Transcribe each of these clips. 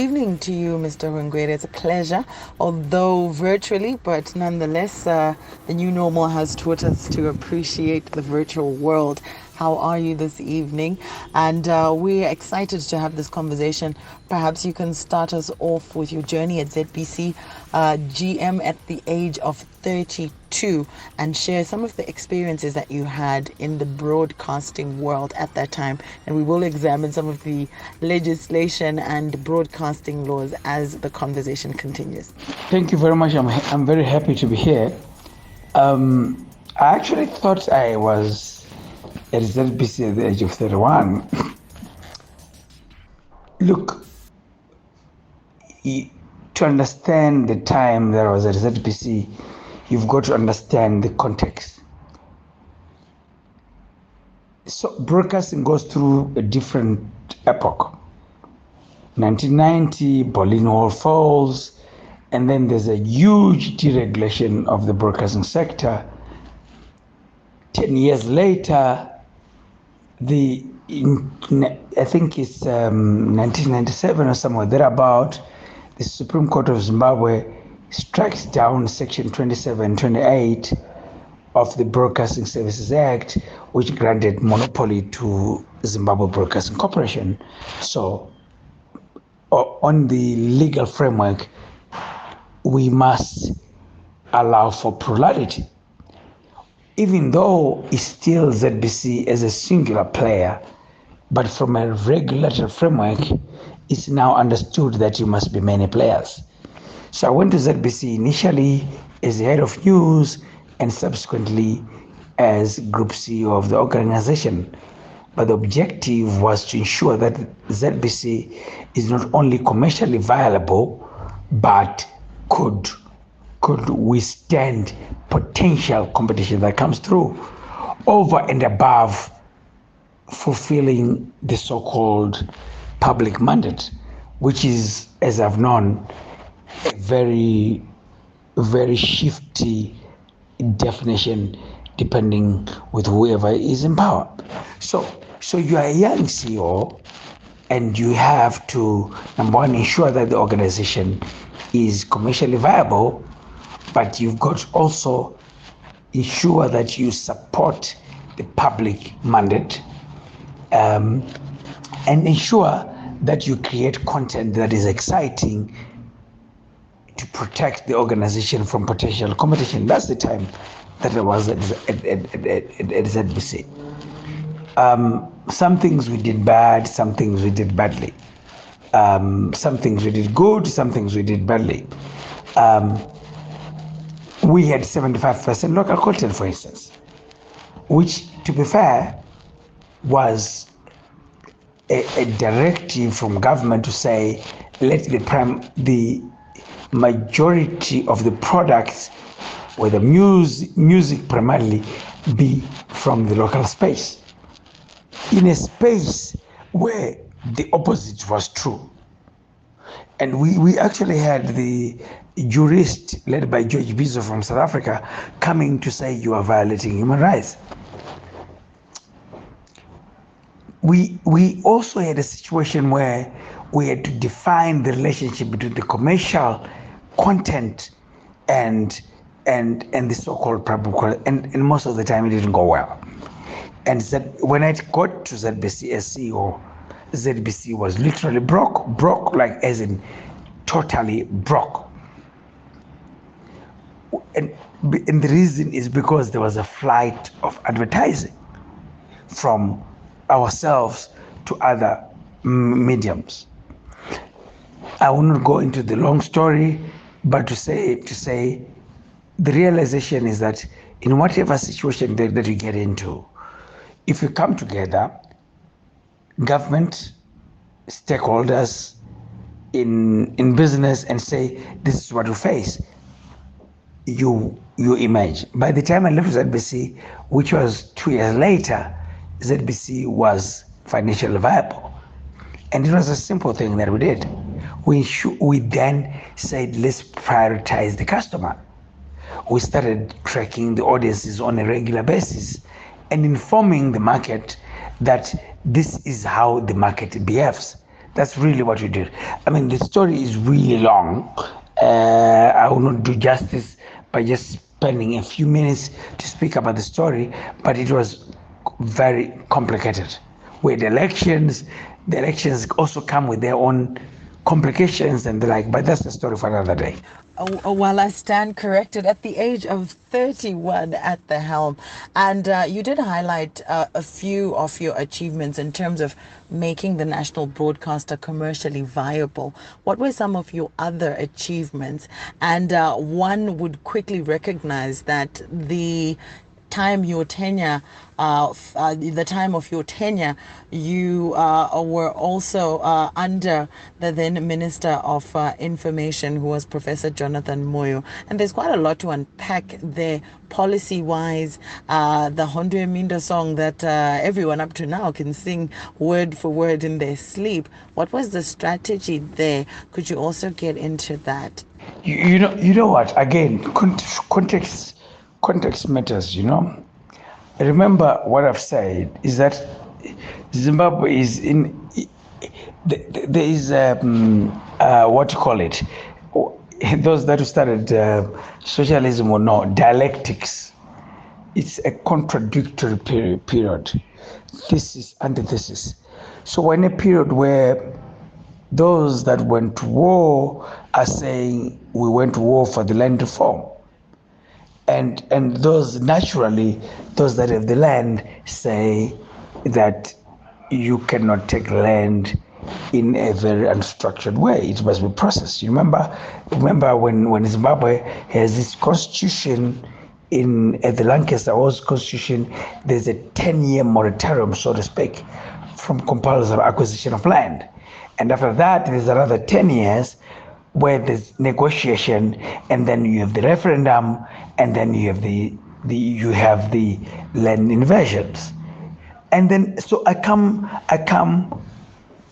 evening to you, Mr. Hwengwere. It's a pleasure, although virtually, but nonetheless, the new normal has taught us to appreciate the virtual world. How are you this evening? And we're excited to have this conversation. Perhaps you can start us off with your journey at ZBC, GM at the age of 32, and share some of the experiences that you had in the broadcasting world at that time. And we will examine some of the legislation and broadcasting laws as the conversation continues. Thank you very much. I'm very happy to be here. I actually thought I was at ZBC at the age of 31. Look, to understand the time that I was at ZBC, you've got to understand the context. So broadcasting goes through a different epoch. 1990, Berlin Wall falls, and then there's a huge deregulation of the broadcasting sector. 10 years later, I think it's 1997 or somewhere thereabout, the Supreme Court of Zimbabwe strikes down Section 2728 of the Broadcasting Services Act, which granted monopoly to Zimbabwe Broadcasting Corporation. So, on the legal framework, we must allow for plurality. Even though it's still ZBC as a singular player, but from a regulatory framework, it's now understood that you must be many players. So I went to ZBC initially as the head of news and subsequently as group CEO of the organization. But the objective was to ensure that ZBC is not only commercially viable, but could withstand potential competition that comes through over and above fulfilling the so-called public mandate, which is, as I've known, a very, very shifty definition depending with whoever is in power. So you are a young CEO and you have to, number one, ensure that the organization is commercially viable, but you've got to also ensure that you support the public mandate and ensure that you create content that is exciting to protect the organization from potential competition. That's the time that I was at ZBC. Some things we did bad, some things we did badly. Some things we did good, some things we did badly. We had 75% local content, for instance, which, to be fair, was a directive from government to say, let the majority of the products, whether music primarily, be from the local space. In a space where the opposite was true. And we actually had the jurist led by George Bizo from South Africa coming to say you are violating human rights. We also had a situation where we had to define the relationship between the commercial content and the so-called public, and most of the time it didn't go well. And when I got to ZBC as CEO, ZBC was literally broke, like as in totally broke. And the reason is because there was a flight of advertising from ourselves to other mediums. I will not go into the long story, but to say the realization is that in whatever situation that you get into, if you come together, government, stakeholders in business, and say this is what you face, you emerge. By the time I left ZBC, which was 2 years later, ZBC was financially viable. And it was a simple thing that we did. We then said, let's prioritize the customer. We started tracking the audiences on a regular basis and informing the market that this is how the market behaves. That's really what we did. I mean, the story is really long. I will not do justice by just spending a few minutes to speak about the story, but it was very complicated. With the elections also come with their own complications and the like, but that's the story for another day. While I stand corrected, at the age of 31 at the helm. And you did highlight a few of your achievements in terms of making the national broadcaster commercially viable. What were some of your other achievements? And one would quickly recognize that the time your tenure, the time of your tenure, you were also under the then Minister of Information, who was Professor Jonathan Moyo. And there's quite a lot to unpack there, policy-wise. The Hondo Eminda song that everyone up to now can sing word for word in their sleep. What was the strategy there? Could you also get into that? You know what? Again, context matters. Remember what I've said is that Zimbabwe is in. There is what you call it. Those that started socialism or no dialectics. It's a contradictory period. Thesis, antithesis. So we're in a period where those that went to war are saying we went to war for the land reform. And those that have the land say that you cannot take land in a very unstructured way. It must be processed. You remember when Zimbabwe has this constitution at the Lancaster House Constitution, there's a 10-year moratorium, so to speak, from compulsory acquisition of land. And after that, there's another 10 years where there's negotiation, and then you have the referendum, and then you have the land invasions. And then so I come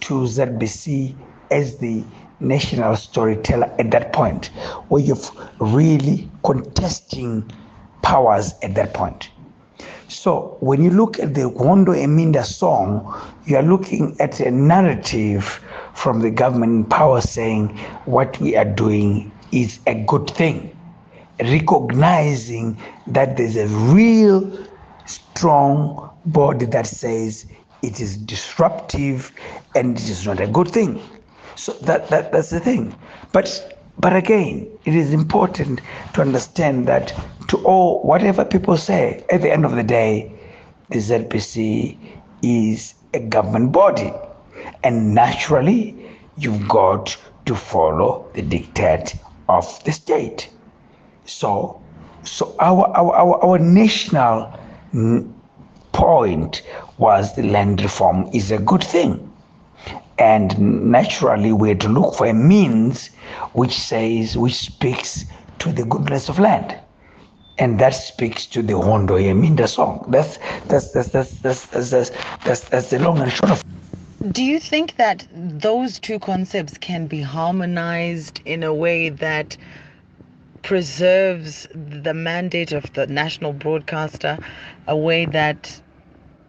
to ZBC as the national storyteller at that point, where you're really contesting powers at that point. So when you look at the Hondo Eminda song, you are looking at a narrative from the government in power saying what we are doing is a good thing, recognizing that there's a real strong body that says it is disruptive and it is not a good thing. So that's the thing. But again, it is important to understand that to all whatever people say, at the end of the day, the ZPC is a government body, and naturally you've got to follow the dictate of the state. So our national point was the land reform is a good thing. And naturally, we had to look for a means which speaks to the goodness of land, and that speaks to the Hondo Eminda song. That's the long and short of it. Do you think that those two concepts can be harmonized in a way that preserves the mandate of the national broadcaster, a way that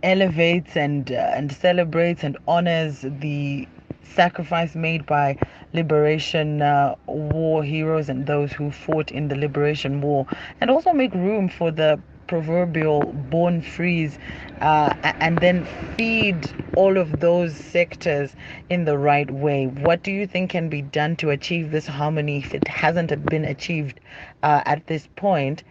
elevates and celebrates and honors the sacrifice made by liberation war heroes and those who fought in the liberation war, and also make room for the proverbial born frees, and then feed all of those sectors in the right way? What do you think can be done to achieve this harmony if it hasn't been achieved at this point?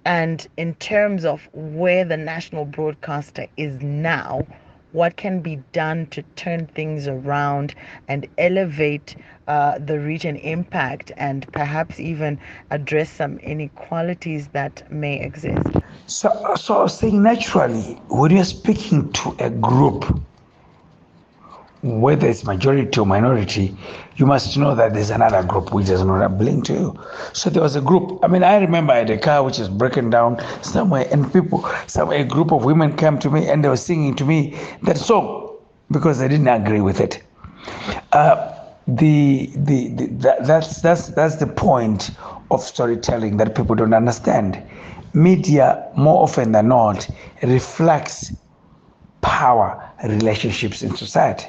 And in terms of where the national broadcaster is now, what can be done to turn things around and elevate the region impact, and perhaps even address some inequalities that may exist? So I was saying, naturally, when you're speaking to a group, whether it's majority or minority, you must know that there's another group which does not belong to you. So there was a group. I mean, I remember I had a car which is breaking down somewhere, and a group of women came to me and they were singing to me that song because they didn't agree with it. That's the point of storytelling that people don't understand. Media, more often than not, reflects power relationships in society.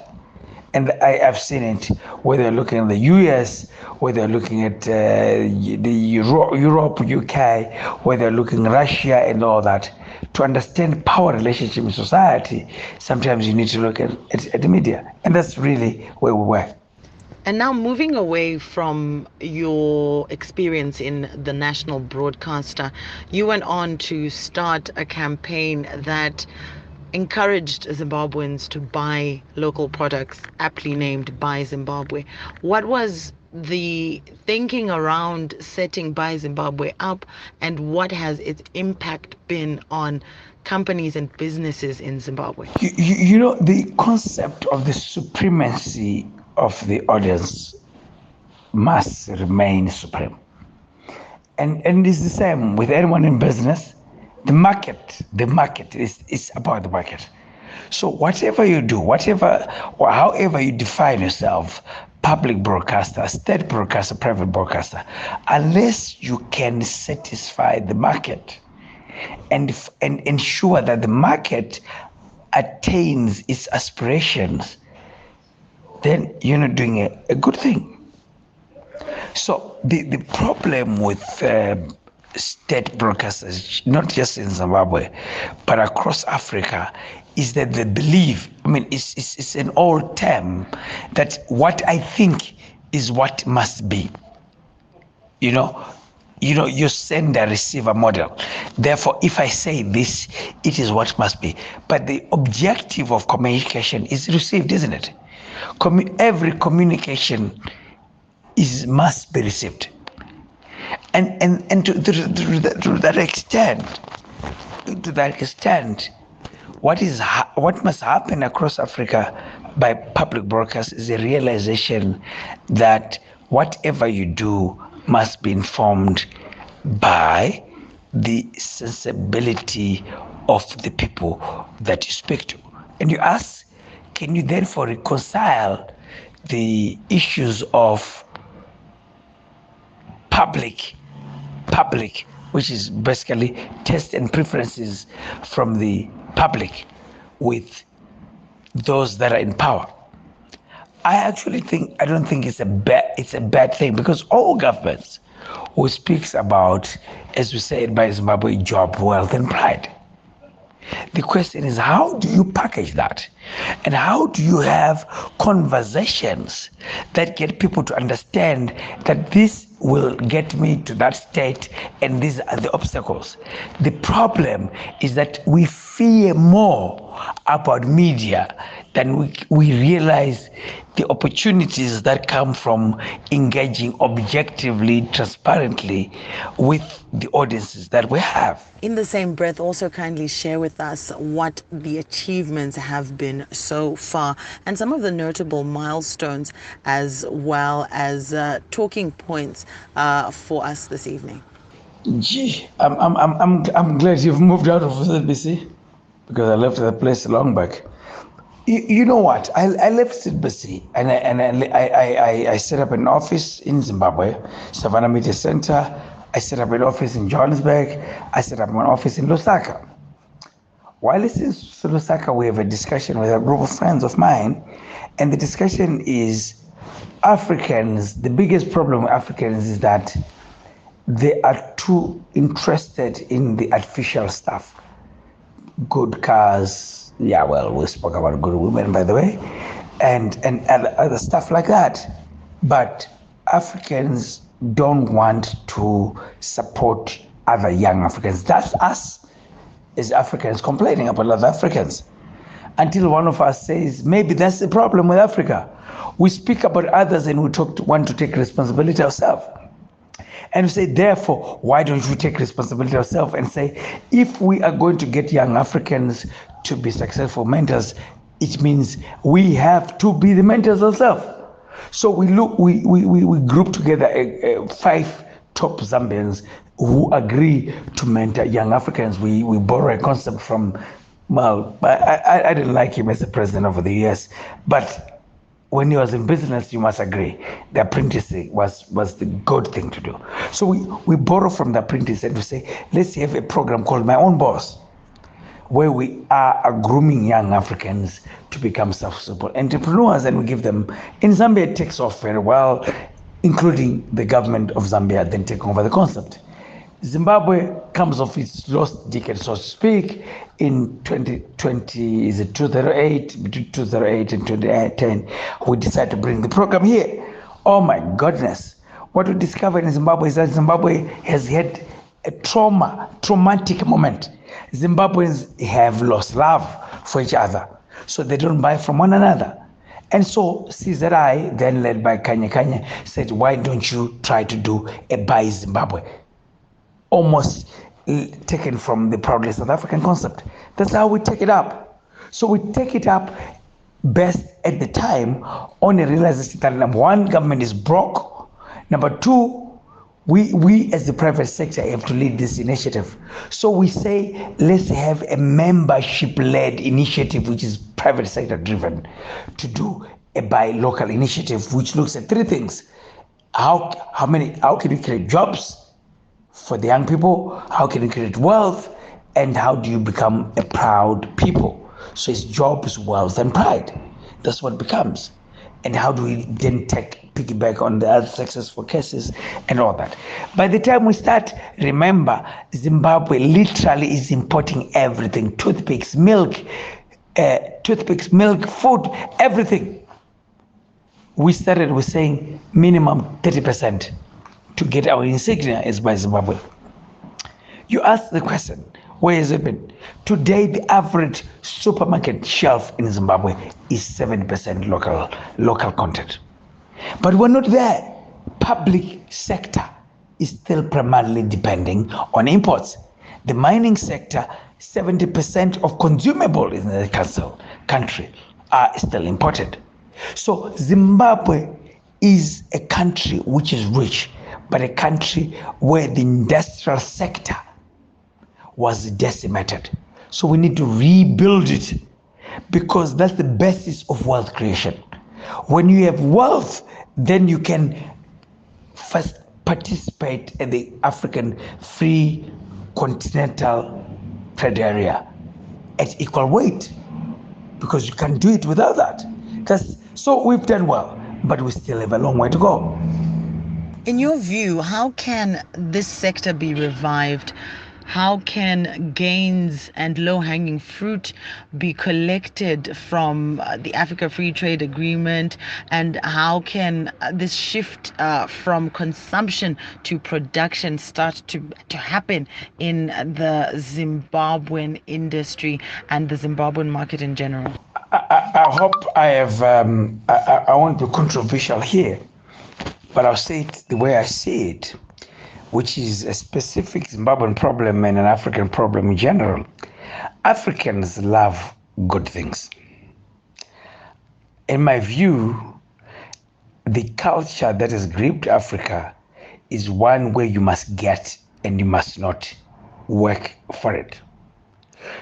And I've seen it, whether you're looking at the US, whether you're looking at Europe, UK, whether you're looking at Russia and all that. To understand power relationship in society, sometimes you need to look at the media. And that's really where we were. And now moving away from your experience in the national broadcaster, you went on to start a campaign that encouraged Zimbabweans to buy local products, aptly named Buy Zimbabwe. What was the thinking around setting Buy Zimbabwe up, and what has its impact been on companies and businesses in Zimbabwe? You know, the concept of the supremacy of the audience must remain supreme. And it's the same with anyone in business. The market is about the market. So whatever you do, whatever or however you define yourself, public broadcaster, state broadcaster, private broadcaster, unless you can satisfy the market and ensure that the market attains its aspirations, then you're not doing a good thing. So the problem with state broadcasters, not just in Zimbabwe, but across Africa, is that they believe, I mean, it's an old term, that what I think is what must be. You know, you send a receiver model. Therefore, if I say this, it is what must be. But the objective of communication is received, isn't it? Every communication must be received. And to that extent, what must happen across Africa by public broadcast is a realization that whatever you do must be informed by the sensibility of the people that you speak to. And you ask, can you therefore reconcile the issues of public, which is basically taste and preferences from the public, with those that are in power? I don't think it's a bad thing, because all governments who speaks about, as we say it by Zimbabwe, job, wealth, and pride. The question is, how do you package that? And how do you have conversations that get people to understand that this will get me to that state and these are the obstacles? The problem is that we fear more about media than we realize the opportunities that come from engaging objectively, transparently with the audiences that we have. In the same breath, also kindly share with us what the achievements have been so far and some of the notable milestones, as well as talking points for us this evening. Gee, I'm glad you've moved out of ZBC, because I left that place long back. You know what? I left ZBC and I set up an office in Zimbabwe, Savannah Media Center. I set up an office in Johannesburg. I set up an office in Lusaka. While it's in Lusaka, we have a discussion with a group of friends of mine, and the discussion is Africans. The biggest problem with Africans is that they are too interested in the artificial stuff. Good cars, yeah, well, we spoke about good women, by the way, and other stuff like that. But Africans don't want to support other young Africans. That's us as Africans complaining about other Africans. Until one of us says, maybe that's the problem with Africa. We speak about others and we want to take responsibility ourselves. And we say, therefore, why don't we take responsibility ourselves and say, if we are going to get young Africans to be successful mentors, it means we have to be the mentors ourselves. So we group together 5 top Zambians who agree to mentor young Africans. We borrow a concept from, well, I didn't like him as a president over the years, but when he was in business, you must agree, the apprenticeship was the good thing to do. So we borrow from the apprentice and we say, let's have a program called My Own Boss, where we are grooming young Africans to become self-supported entrepreneurs, and we give them. In Zambia, it takes off very well, including the government of Zambia then taking over the concept. Zimbabwe comes off its lost decade, so to speak, in 2020, is it 2008, between 2008 and 2010, we decided to bring the program here. Oh my goodness. What we discovered in Zimbabwe is that Zimbabwe has had a traumatic moment. Zimbabweans have lost love for each other, so they don't buy from one another. And so CZI, then led by Kanye, said, why don't you try to do a Buy Zimbabwe? Almost taken from the proudly South African concept. That's how we take it up. So we take it up best at the time on a realization that number one, government is broke. Number two, we as the private sector have to lead this initiative. So we say, let's have a membership-led initiative, which is private sector driven, to do a buy local initiative, which looks at three things. How can we create jobs for the young people? How can you create wealth? And how do you become a proud people? So it's jobs, wealth, and pride. That's what it becomes. And how do we then piggyback on the other successful cases and all that? By the time we start, remember, Zimbabwe literally is importing everything: toothpicks, milk, food, everything. We started with saying minimum 30% to get our insignia is by Zimbabwe. You ask the question, where has it been? Today, the average supermarket shelf in Zimbabwe is 70% local content. But we're not there. Public sector is still primarily depending on imports. The mining sector, 70% of consumables in the country are still imported. So Zimbabwe is a country which is rich, but a country where the industrial sector was decimated. So we need to rebuild it, because that's the basis of wealth creation. When you have wealth, then you can first participate in the African free continental trade area at equal weight, because you can't do it without that. So we've done well, but we still have a long way to go. In your view, how can this sector be revived? How can gains and low-hanging fruit be collected from the Africa Free Trade Agreement? And how can this shift from consumption to production start to happen in the Zimbabwean industry and the Zimbabwean market in general? I hope I have, I won't be controversial here, but I'll say it the way I see it, which is a specific Zimbabwean problem and an African problem in general. Africans love good things. In my view, the culture that has gripped Africa is one where you must get and you must not work for it.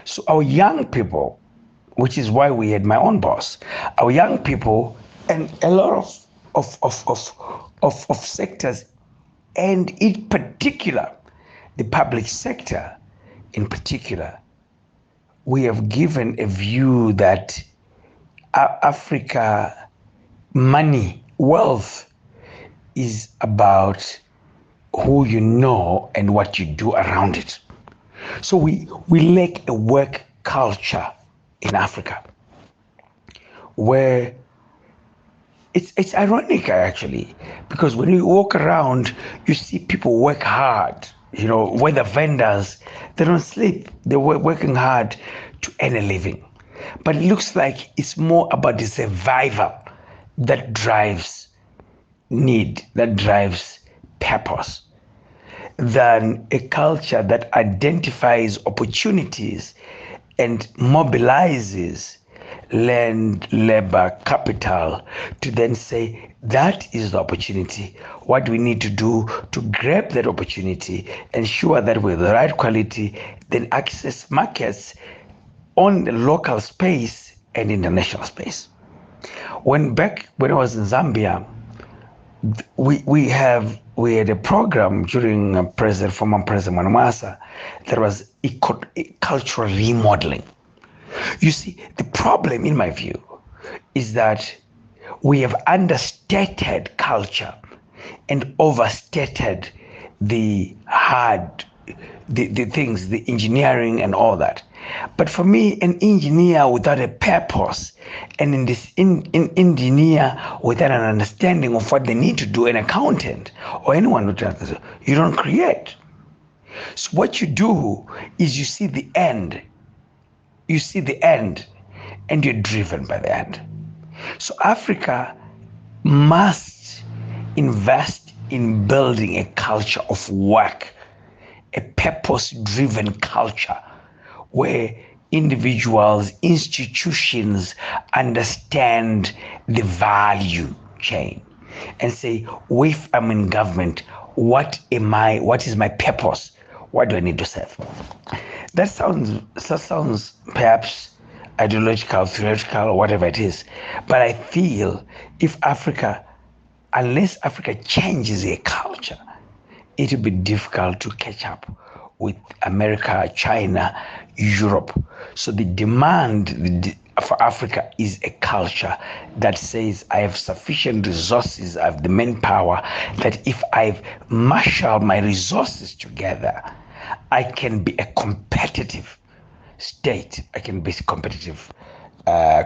So our young people, which is why we had my own boss, our young people and a lot of sectors, and in particular, the public sector in particular, we have given a view that Africa, money, wealth is about who you know and what you do around it. So we lack a work culture in Africa, where it's ironic actually, because when you walk around, you see people work hard. You know, where the vendors, they don't sleep. They're working hard to earn a living. But it looks like it's more about the survival that drives need, that drives purpose, than a culture that identifies opportunities and mobilizes land, labor, capital to then say, that is the opportunity. What do we need to do to grab that opportunity, ensure that with the right quality, then access markets on the local space and international space. When I was in Zambia, we had a program during former President Manamasa that was cultural remodeling. You see, the problem, in my view, is that we have understated culture and overstated the things, the engineering and all that. But for me, an engineer without a purpose, and in engineer without an understanding of what they need to do, an accountant or anyone who does this, you don't create. So what you do is you see the end. You see the end, and you're driven by the end. So Africa must invest in building a culture of work, a purpose-driven culture where individuals, institutions understand the value chain and say, if I'm in government, what is my purpose? What do I need to serve? That sounds perhaps ideological, theoretical, or whatever it is. But I feel unless Africa changes their culture, it will be difficult to catch up with America, China, Europe. So the demand for Africa is a culture that says, I have sufficient resources, I have the manpower, that if I've marshaled my resources together, I can be a competitive state, I can be a competitive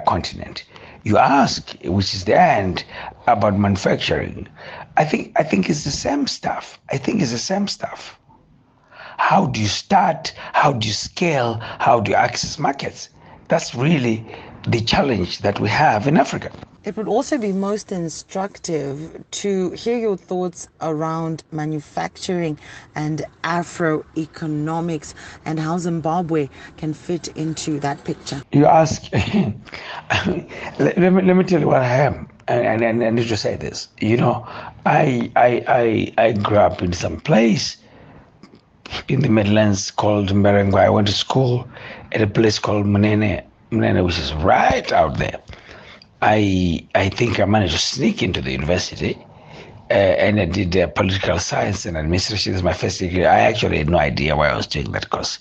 continent. You ask, which is the end, about manufacturing. I think it's the same stuff. How do you start? How do you scale? How do you access markets? That's really the challenge that we have in Africa. It would also be most instructive to hear your thoughts around manufacturing and Afro-economics and how Zimbabwe can fit into that picture. You ask, let me tell you what I am, and I need to say this. You know, I grew up in some place in the Midlands called Mberengwa. I went to school at a place called Munene, which is right out there. I think I managed to sneak into the university, and I did political science and administration as my first degree. I actually had no idea why I was doing that course.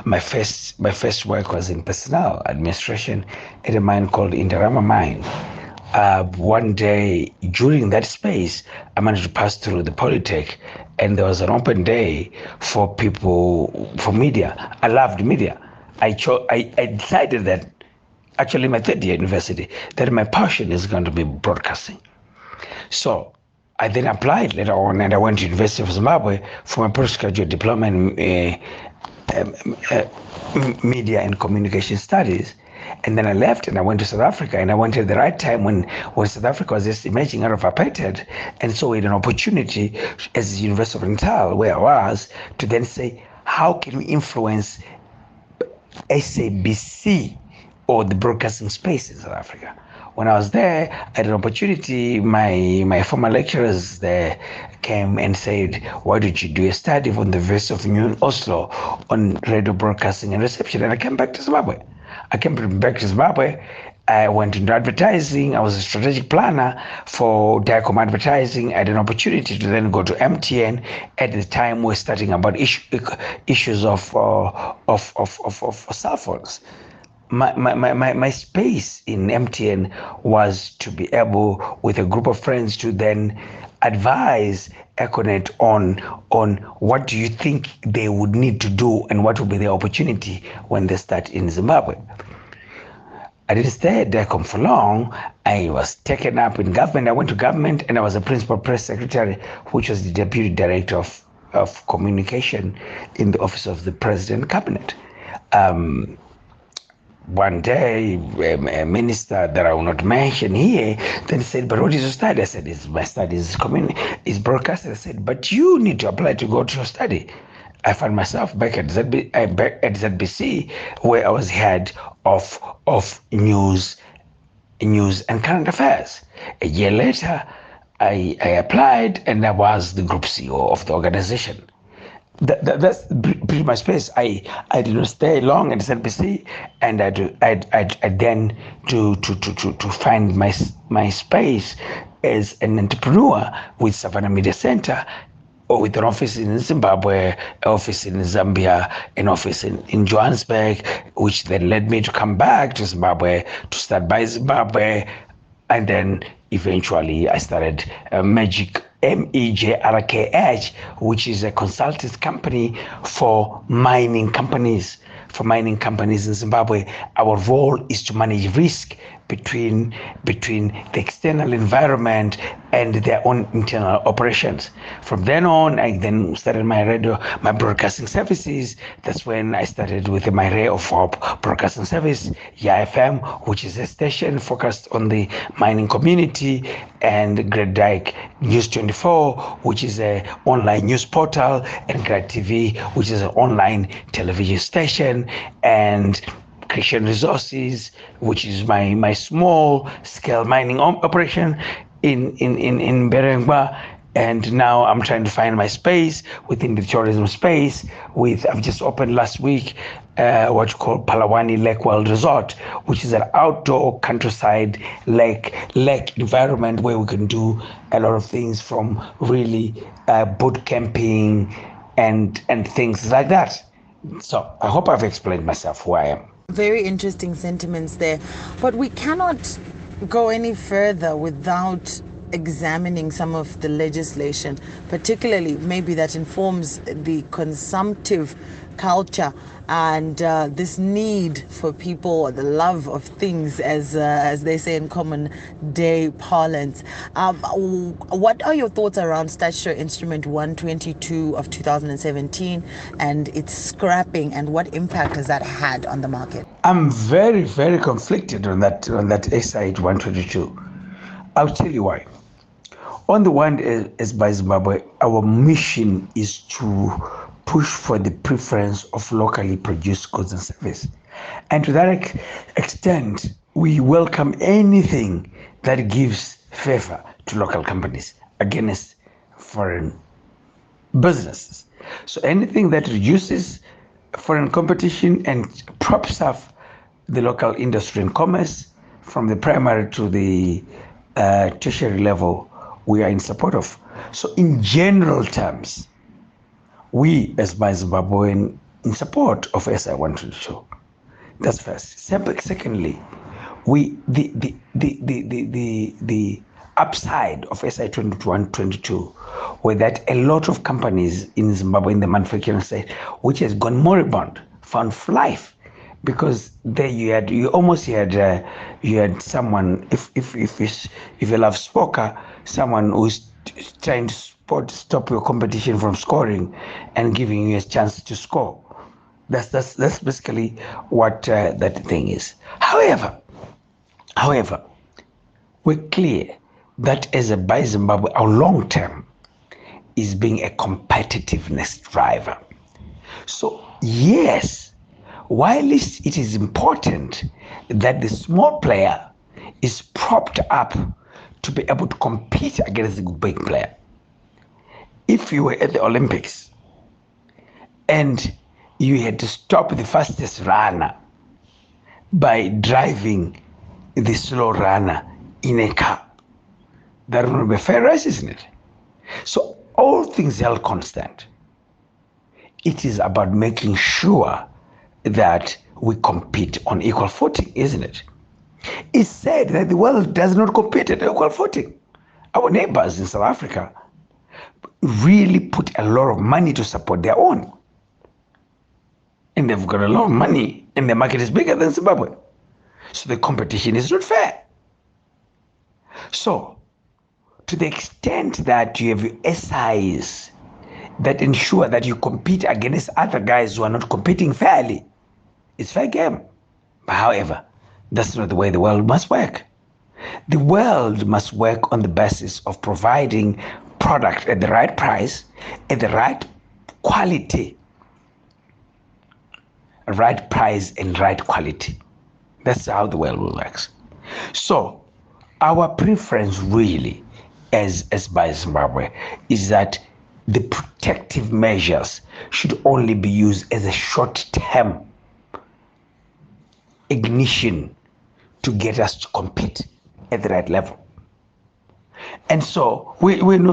My first work was in personnel administration at a mine called Indarama Mine. One day during that space, I managed to pass through the Polytech, and there was an open day for media. I loved media. I decided that, actually my third year university, that my passion is going to be broadcasting. So I then applied later on, and I went to University of Zimbabwe for my postgraduate diploma in media and communication studies. And then I left and I went to South Africa, and I went at the right time when South Africa was just emerging out of apartheid. And so we had an opportunity as the University of Natal, where I was, to then say, how can we influence SABC or the broadcasting space in South Africa? When I was there, I had an opportunity. My former lecturers there came and said, why don't you do a study from the University of New Oslo on radio broadcasting and reception? And I came back to Zimbabwe. I went into advertising. I was a strategic planner for Diacom advertising. I had an opportunity to then go to MTN. At the time, we're starting about issues of cell phones. My space in MTN was to be able, with a group of friends, to then advise Econet on what do you think they would need to do and what will be the opportunity when they start in Zimbabwe. I didn't stay at DECOM for long. I was taken up in government. I went to government, and I was a principal press secretary, which was the deputy director of communication in the office of the president cabinet. One day, a minister that I will not mention here then said, but what is your study? I said, my study is broadcasting. I said, but you need to apply to go to your study. I found myself back at ZBC, where I was head of news and current affairs. A year later, I applied, and I was the group CEO of the organization. that's pretty much space. I did not stay long at SNBC, and I then to find my space as an entrepreneur with Savannah Media Center, or with an office in Zimbabwe, an office in Zambia, an office in Johannesburg, which then led me to come back to Zimbabwe to start by Zimbabwe, and then eventually I started Magic MEJRKH, which is a consultant company for mining companies. For mining companies in Zimbabwe, our role is to manage risk between the external environment and their own internal operations. From then on, I then started my broadcasting services. That's when I started with my Ray of Hope broadcasting service, YFM, which is a station focused on the mining community, and Great Dyke News 24, which is an online news portal, and Great TV, which is an online television station, and Christian Resources, which is my small scale mining operation in Berengba. And now I'm trying to find my space within the tourism space. I've just opened last week what you call Palawani Lake World Resort, which is an outdoor countryside lake environment where we can do a lot of things, from really boot camping and things like that. So I hope I've explained myself who I am. Very interesting sentiments there. But we cannot go any further without examining some of the legislation, particularly maybe that informs the consumptive culture and this need for people, the love of things, as they say in common day parlance. What are your thoughts around Statutory Instrument 122 of 2017 and its scrapping, and what impact has that had on the market? I'm very, very conflicted on that SI 122. I'll tell you why. On the one, as by Zimbabwe, our mission is to push for the preference of locally produced goods and service. And to that extent, we welcome anything that gives favor to local companies against foreign businesses. So anything that reduces foreign competition and props up the local industry and commerce from the primary to the tertiary level, we are in support of. So in general terms, we as by Zimbabwean in support of SI 122. That's first. Secondly, the upside of SI 122 were that a lot of companies in Zimbabwe in the manufacturing side, which has gone moribund, found life, because there you had someone, if you love poker, someone who's trying to stop your competition from scoring and giving you a chance to score. That's basically what that thing is. However, we're clear that as a Buy Zimbabwe, our long term is being a competitiveness driver. So yes, while it is important that the small player is propped up to be able to compete against the big player. If you were at the Olympics and you had to stop the fastest runner by driving the slow runner in a car, that would be a fair race, isn't it? So all things held constant, it is about making sure that we compete on equal footing, isn't it? It's said that the world does not compete at equal footing. Our neighbors in South Africa really put a lot of money to support their own. And they've got a lot of money, and the market is bigger than Zimbabwe. So the competition is not fair. So, to the extent that you have SIs that ensure that you compete against other guys who are not competing fairly, it's fair game. But however, that's not the way the world must work. The world must work on the basis of providing product at the right price, at the right quality. Right price and right quality. That's how the world works. So our preference really as by Zimbabwe is that the protective measures should only be used as a short-term ignition to get us to compete at the right level. And so we're really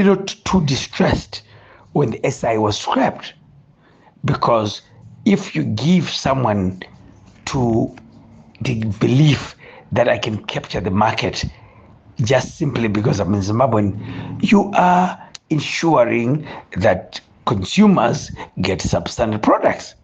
not too distressed when the SI was scrapped, because if you give someone to the belief that I can capture the market just simply because I'm in Zimbabwean, you are ensuring that consumers get substandard products.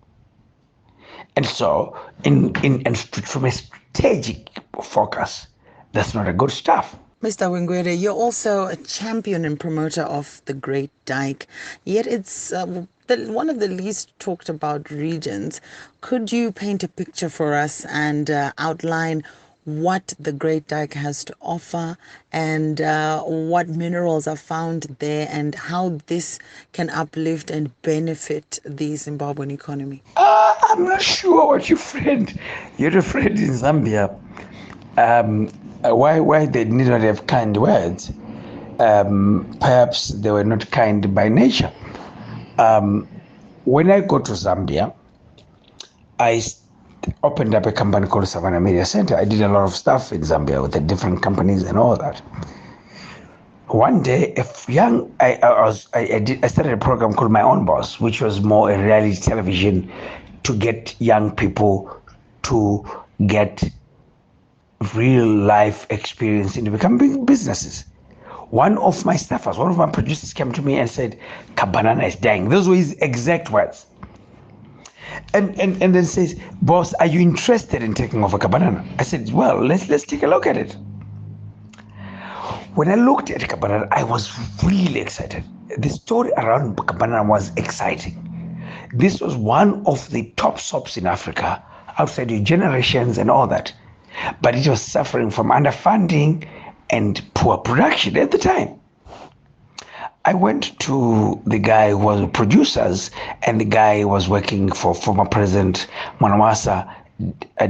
And so, from a strategic focus, that's not a good stuff. Mr. Hwengwere, you're also a champion and promoter of the Great Dyke, yet it's one of the least talked about regions. Could you paint a picture for us and outline what the Great Dyke has to offer and what minerals are found there and how this can uplift and benefit the Zimbabwean economy? I'm not sure what you're a friend in Zambia. Why they did not have kind words? Perhaps they were not kind by nature. When I go to Zambia, I opened up a company called Savannah Media Center. I did a lot of stuff in Zambia with the different companies and all that. One day, I started a program called My Own Boss, which was more a reality television to get young people to get real life experience in becoming businesses. One of my staffers, one of my producers came to me and said, "Kabanana is dying." Those were his exact words. And then says, "Boss, are you interested in taking over Kabanana?" I said, "Well, let's take a look at it." When I looked at Kabanana, I was really excited. The story around Kabanana was exciting. This was one of the top soaps in Africa, outside your generations and all that. But it was suffering from underfunding and poor production at the time. I went to the guy who was producers, and the guy was working for former President Mwanawasa,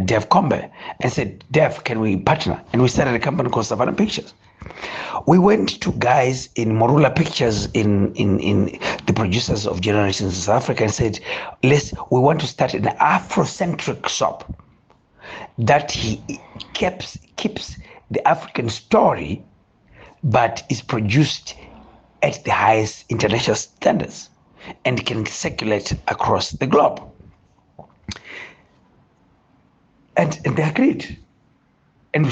Dev Kombe, and said, "Dev, can we partner?" And we started a company called Savannah Pictures. We went to guys in Morula Pictures, in the producers of Generations in South Africa, and said, we want to start an Afrocentric soap that he keeps the African story, but is produced at the highest international standards and can circulate across the globe. And they agreed. And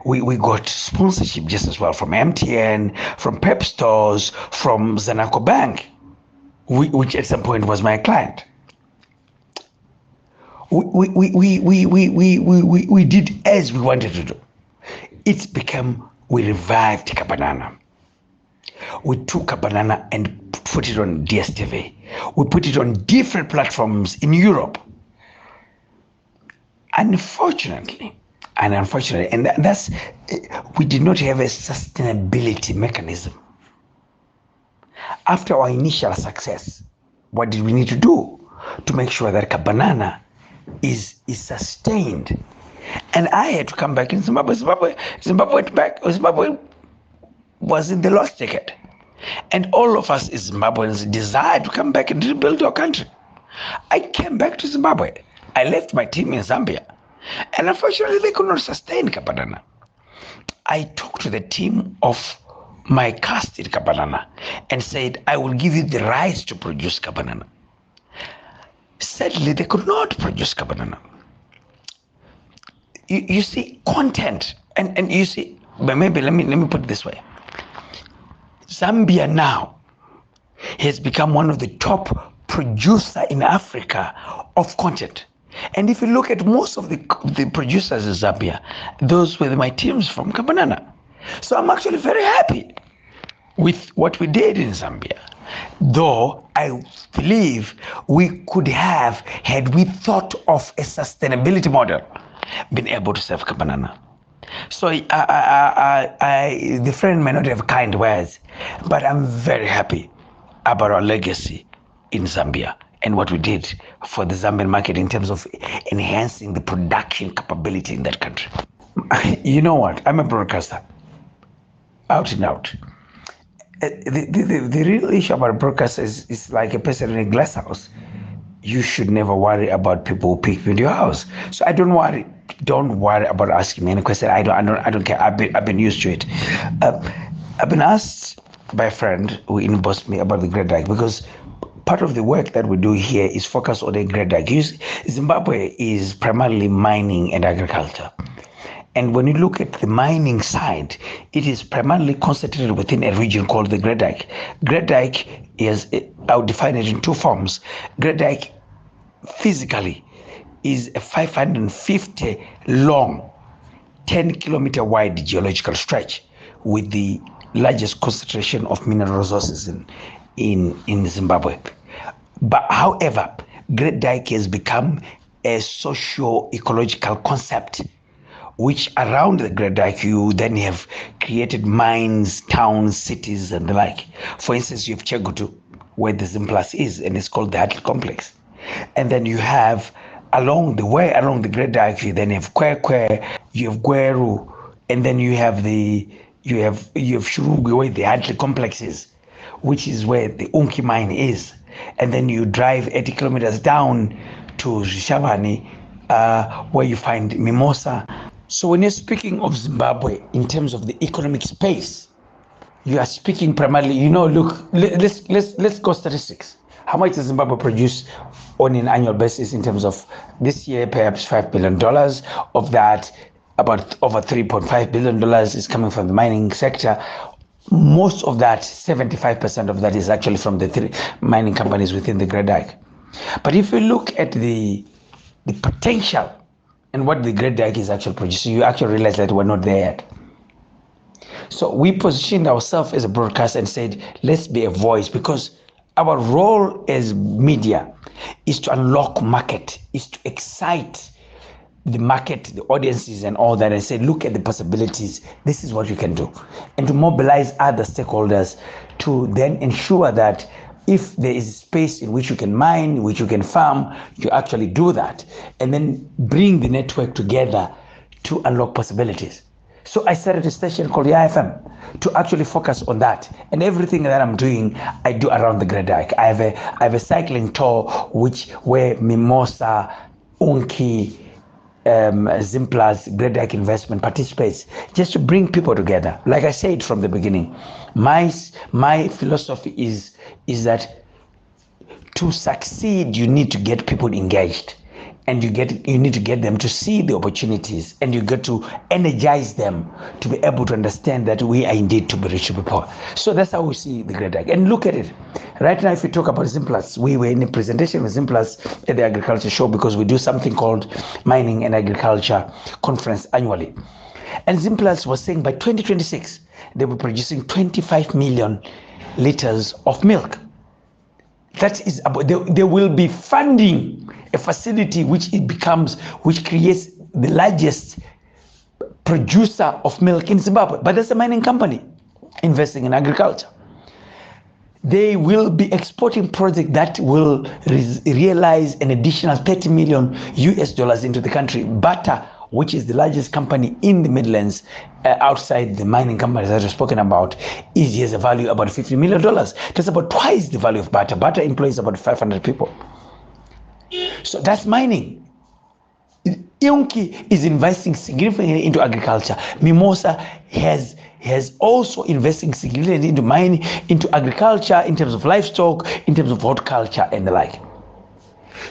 we got sponsorship just as well from MTN, from Pep Stores, from Zanaco Bank, which at some point was my client. We did as we wanted to do. It's become, we revived Kabanana. We took Kabanana and put it on DSTV. We put it on different platforms in Europe. Unfortunately, and that's, we did not have a sustainability mechanism. After our initial success, what did we need to do to make sure that Kabanana is sustained? And I had to come back in Zimbabwe. Zimbabwe was in the lost decade. And all of us as Zimbabweans desired to come back and rebuild our country. I came back to Zimbabwe. I left my team in Zambia. And unfortunately, they could not sustain Kabanana. I talked to the team of my cast in Kabanana and said, I will give you the rights to produce Kabanana. Sadly, they could not produce Kabanana. You see, content, and you see, but maybe let me put it this way. Zambia now has become one of the top producers in Africa of content. And if you look at most of the producers in Zambia, those were my teams from Kabanana. So I'm actually very happy with what we did in Zambia. Though I believe we could have, had we thought of a sustainability model, been able to serve Kabanana. So the friend may not have kind words, but I'm very happy about our legacy in Zambia and what we did for the Zambian market in terms of enhancing the production capability in that country. You know what? I'm a broadcaster, out and out. the real issue about brokers is like a person in a glass house. You should never worry about people who pick into your house. So I don't worry. Don't worry about asking me any question. I don't care. I've been used to it. I've been asked by a friend who inboxed me about the Great Dyke because part of the work that we do here is focused on the Great Dyke. Zimbabwe is primarily mining and agriculture. And when you look at the mining side, it is primarily concentrated within a region called the Great Dyke. Great Dyke is, I would define it in two forms. Great Dyke physically is a 550 long, 10-kilometer wide geological stretch with the largest concentration of mineral resources in Zimbabwe. But however, Great Dyke has become a socio-ecological concept, which around the Great Dyke you then have created mines, towns, cities, and the like. For instance, you have Chegutu, where the Zimplus is, and it's called the Atl Complex. And then you have along the Great Dyke, you then have Kwekwe, you have Gweru, and then you have Shurugwe, where the Atl Complex is, which is where the Unki mine is. And then you drive 80 kilometers down to Shavani, where you find Mimosa. So when you're speaking of Zimbabwe in terms of the economic space, you are speaking primarily, look, let's go statistics. How much does Zimbabwe produce on an annual basis in terms of this year? Perhaps $5 billion. Of that, about over $3.5 billion is coming from the mining sector. Most of that, 75% of that, is actually from the three mining companies within the Great Dyke. But if you look at the potential and what the Great Dyke is actually producing, you actually realize that we're not there yet. So we positioned ourselves as a broadcaster and said, let's be a voice, because our role as media is to unlock market, is to excite the market, the audiences and all that, and say, look at the possibilities, this is what you can do. And to mobilize other stakeholders to then ensure that if there is space in which you can mine, which you can farm, you actually do that, and then bring the network together to unlock possibilities. So I started a station called IFM to actually focus on that. And everything that I'm doing, I do around the Great Dyke. I have a cycling tour where Mimosa, Unki, Zimplus, Great Dyke Investment participates, just to bring people together. Like I said from the beginning, my philosophy is that to succeed, you need to get people engaged, and you need to get them to see the opportunities, and you get to energize them to be able to understand that we are indeed to be rich to be poor. So that's how we see the Great Dyke. And look at it. Right now, if you talk about Zimplus, we were in a presentation with Zimplus at the agriculture show, because we do something called Mining and Agriculture Conference annually. And Zimplus was saying by 2026, they were producing 25 million liters of milk. That is about, they will be funding a facility which creates the largest producer of milk in Zimbabwe. But that's a mining company investing in agriculture. They will be exporting projects that will realize an additional $30 million into the country. Bata, which is the largest company in the Midlands, outside the mining companies that I've spoken about, has a value about $50 million. That's about twice the value of Bata. Bata employs about 500 people. So that's mining. Unki is investing significantly into agriculture. Mimosa has also investing significantly into mining, into agriculture, in terms of livestock, in terms of horticulture and the like.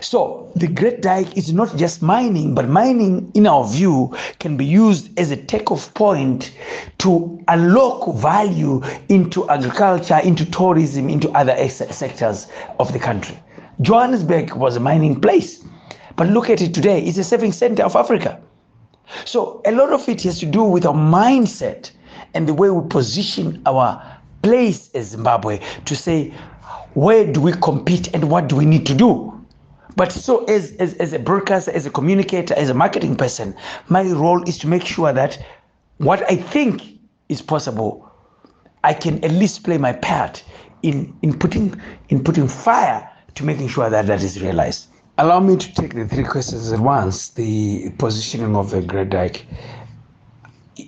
So the Great Dyke is not just mining, but mining, in our view, can be used as a takeoff point to unlock value into agriculture, into tourism, into other sectors of the country. Johannesburg was a mining place, but look at it today, it's a saving center of Africa. So a lot of it has to do with our mindset and the way we position our place as Zimbabwe to say, where do we compete and what do we need to do? But so as a broadcaster, as a communicator, as a marketing person, my role is to make sure that what I think is possible, I can at least play my part in putting fire to making sure that that is realized. Allow me to take the three questions at once. The positioning of the Great Dyke. I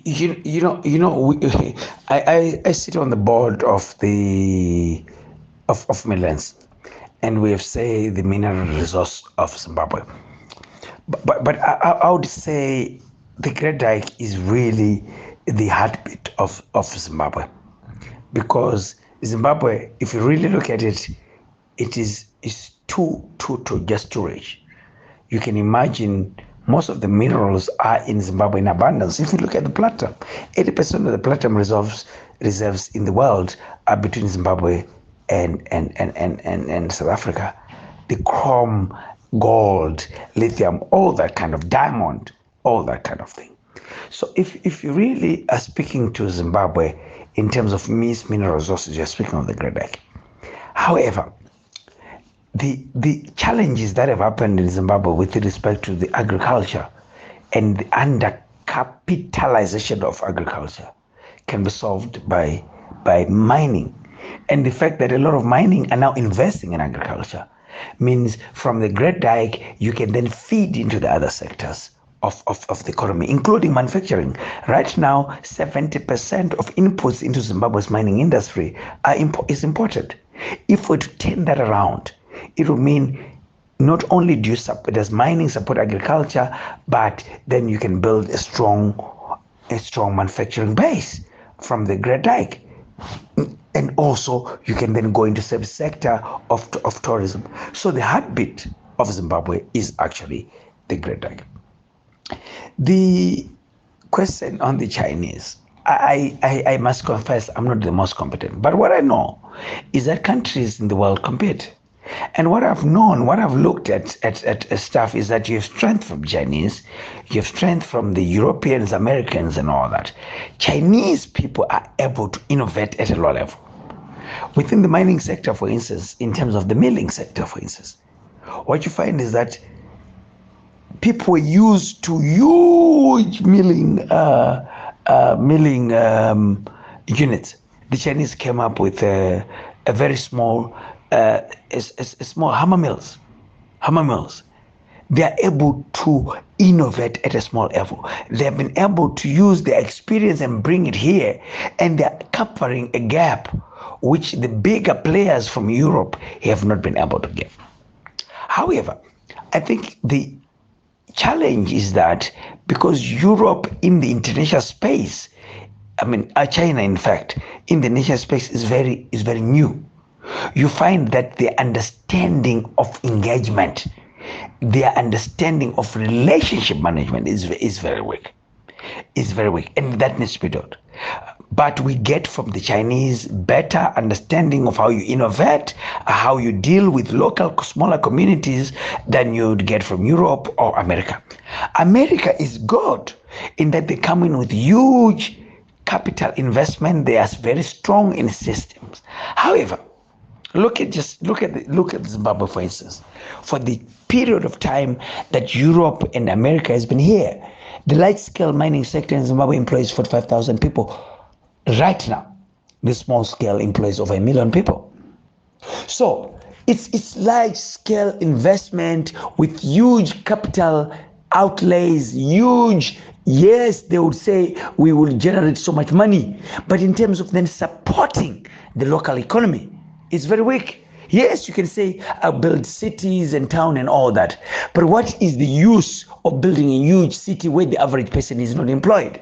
sit on the board of Midlands, and we have say the mineral resource of Zimbabwe. But I would say the Great Dyke is really the heartbeat of Zimbabwe, because Zimbabwe, if you really look at it, it is too just too rich. You can imagine most of the minerals are in Zimbabwe in abundance. If you look at the platinum, 80% of the platinum reserves in the world are between Zimbabwe and South Africa. The chrome, gold, lithium, all that kind of diamond, all that kind of thing. So if you really are speaking to Zimbabwe in terms of mineral resources, you're speaking of the Great Dyke. However, the challenges that have happened in Zimbabwe with respect to the agriculture and the undercapitalization of agriculture can be solved by mining. And the fact that a lot of mining are now investing in agriculture means from the Great Dyke, you can then feed into the other sectors of the economy, including manufacturing. Right now, 70% of inputs into Zimbabwe's mining industry is imported. If we turn that around, it will mean not only does mining support agriculture, but then you can build a strong manufacturing base from the Great Dyke. And also you can then go into service sector of tourism. So the heartbeat of Zimbabwe is actually the Great Dyke. The question on the Chinese, I must confess I'm not the most competent, but what I know is that countries in the world compete. And what I've looked at stuff is that you have strength from Chinese, you have strength from the Europeans, Americans, and all that. Chinese people are able to innovate at a low level. Within the mining sector, for instance, in terms of the milling sector, for instance, what you find is that people were used to huge milling units. The Chinese came up with a very small small hammer mills. They are able to innovate at a small level. They have been able to use their experience and bring it here, and they're covering a gap which the bigger players from Europe have not been able to get. However, I think the challenge is that because Europe in the international space, China in fact, in the international space is very new. You find that the understanding of engagement, their understanding of relationship management is very weak. It's very weak, and that needs to be done. But we get from the Chinese better understanding of how you innovate, how you deal with local smaller communities than you'd get from Europe or America. America is good in that they come in with huge capital investment. They are very strong in systems. However, look at Zimbabwe, for instance. For the period of time that Europe and America has been here, the large-scale mining sector in Zimbabwe employs 45,000 people. Right now, the small-scale employs over 1 million people. So it's large-scale investment with huge capital outlays, huge. Yes, they would say we will generate so much money, but in terms of then supporting the local economy, it's very weak. Yes, you can say I'll build cities and town and all that, but what is the use of building a huge city where the average person is not employed?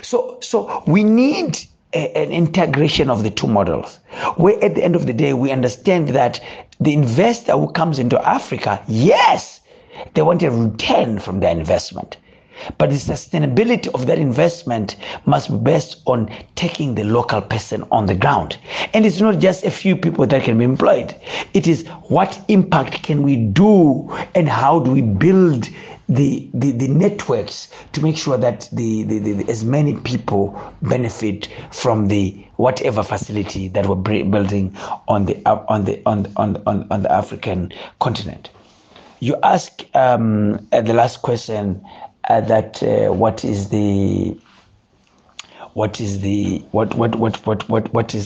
So we need an integration of the two models, where at the end of the day we understand that the investor who comes into Africa, yes, they want a return from their investment, but the sustainability of that investment must be based on taking the local person on the ground. And it's not just a few people that can be employed. It is what impact can we do, and how do we build the networks to make sure that the as many people benefit from the whatever facility that we're building on the African continent. You ask at the last question that what is the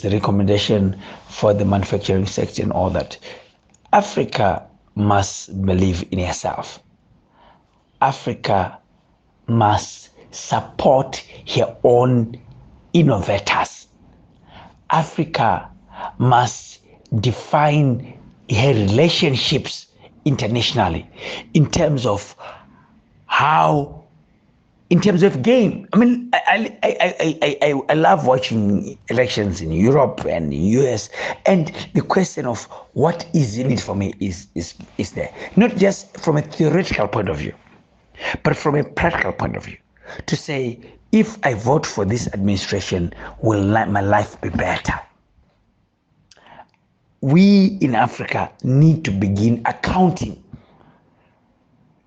recommendation for the manufacturing sector and all that. Africa must believe in herself. Africa must support her own innovators. Africa must define her relationships internationally in terms of in terms of game. I mean, I love watching elections in Europe and US, and the question of what is in it for me is there. Not just from a theoretical point of view, but from a practical point of view. To say, if I vote for this administration, will my life be better? We in Africa need to begin accounting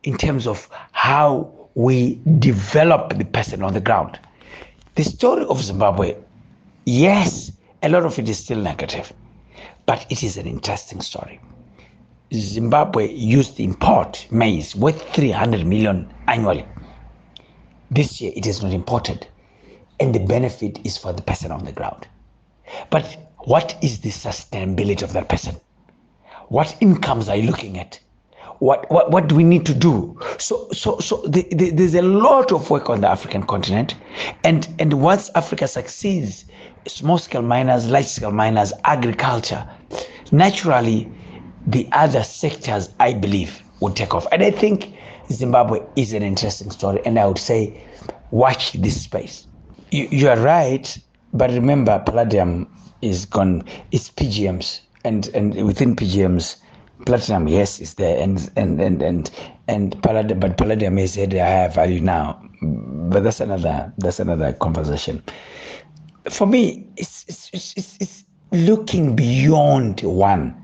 in terms of how we develop the person on the ground. The story of Zimbabwe, yes, a lot of it is still negative, but it is an interesting story. Zimbabwe used to import maize worth 300 million annually. This year it is not imported, and the benefit is for the person on the ground. But what is the sustainability of that person? What incomes are you looking at? What do we need to do? So there's a lot of work on the African continent, and once Africa succeeds, small scale miners, large scale miners, agriculture, naturally the other sectors, I believe, will take off. And I think Zimbabwe is an interesting story, and I would say watch this space. You are right, but remember, palladium is gone. It's PGMs, and within PGMs, platinum, yes, is there, and palladium, but palladium is at a higher value now. But that's another conversation. For me, it's looking beyond one,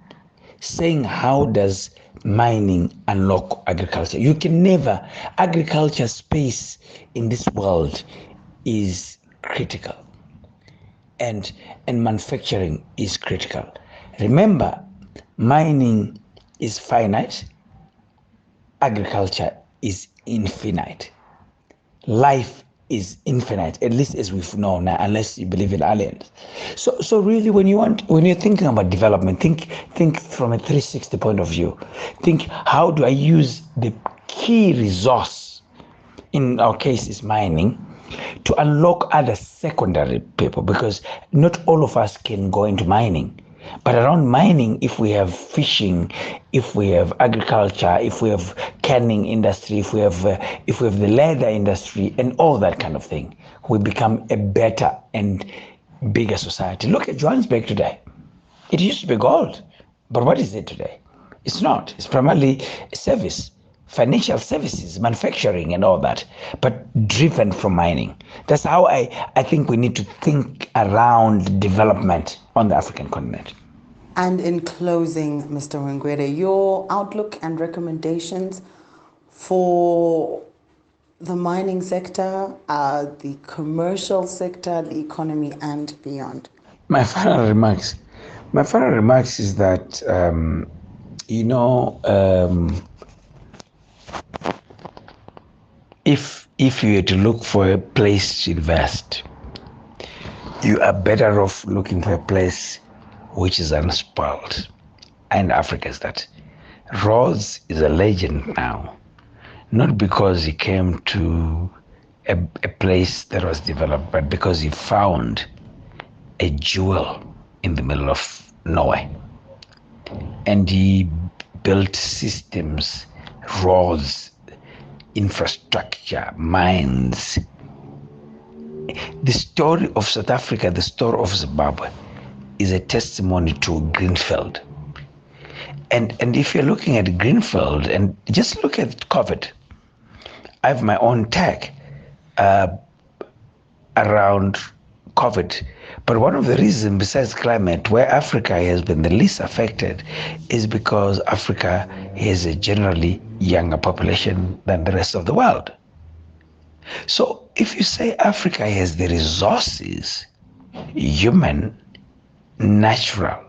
saying how does mining unlock agriculture? You can never. Agriculture space in this world is critical, and manufacturing is critical. Remember, mining is finite, agriculture is infinite, life is infinite, at least as we've known now, unless you believe in aliens. So really, when you're thinking about development, think from a 360 point of view. Think, how do I use the key resource, in our case is mining, to unlock other secondary people? Because not all of us can go into mining. But around mining, if we have fishing, if we have agriculture, if we have canning industry, if we have the leather industry and all that kind of thing, we become a better and bigger society. Look at Johannesburg today. It used to be gold, but what is it today? It's not. It's primarily a service, financial services, manufacturing and all that, but driven from mining. That's how I think we need to think around development on the African continent. And in closing, Mr. Hwengwere, your outlook and recommendations for the mining sector, the commercial sector, the economy, and beyond. My final remarks is that, if you were to look for a place to invest, you are better off looking for a place which is unspoiled. And Africa is that. Rhodes is a legend now, not because he came to a place that was developed, but because he found a jewel in the middle of nowhere. And he built systems, roads, infrastructure, mines. The story of South Africa, the story of Zimbabwe, is a testimony to Greenfield. And if you're looking at Greenfield, and just look at COVID, I have my own tag around COVID. But one of the reasons, besides climate, where Africa has been the least affected is because Africa has a generally younger population than the rest of the world. So if you say Africa has the resources, human, natural,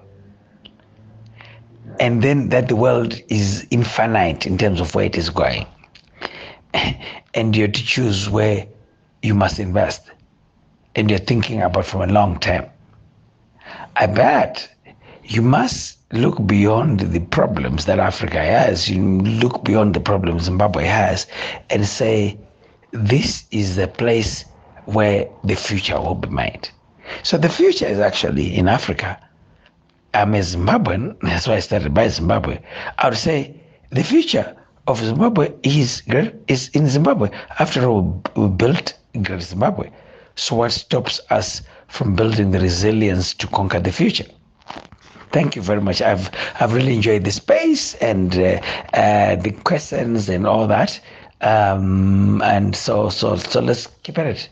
and then that the world is infinite in terms of where it is going, and you're to choose where you must invest, and you're thinking about from a long term, I bet you must look beyond the problems that Africa has. You look beyond the problems Zimbabwe has and say, this is the place where the future will be made. So the future is actually in Africa. I'm a Zimbabwean, that's why I started by Zimbabwe. I would say the future of Zimbabwe is in Zimbabwe. After all, we built Great Zimbabwe. So what stops us from building the resilience to conquer the future? Thank you very much. I've really enjoyed the space and the questions and all that. And so let's keep at it.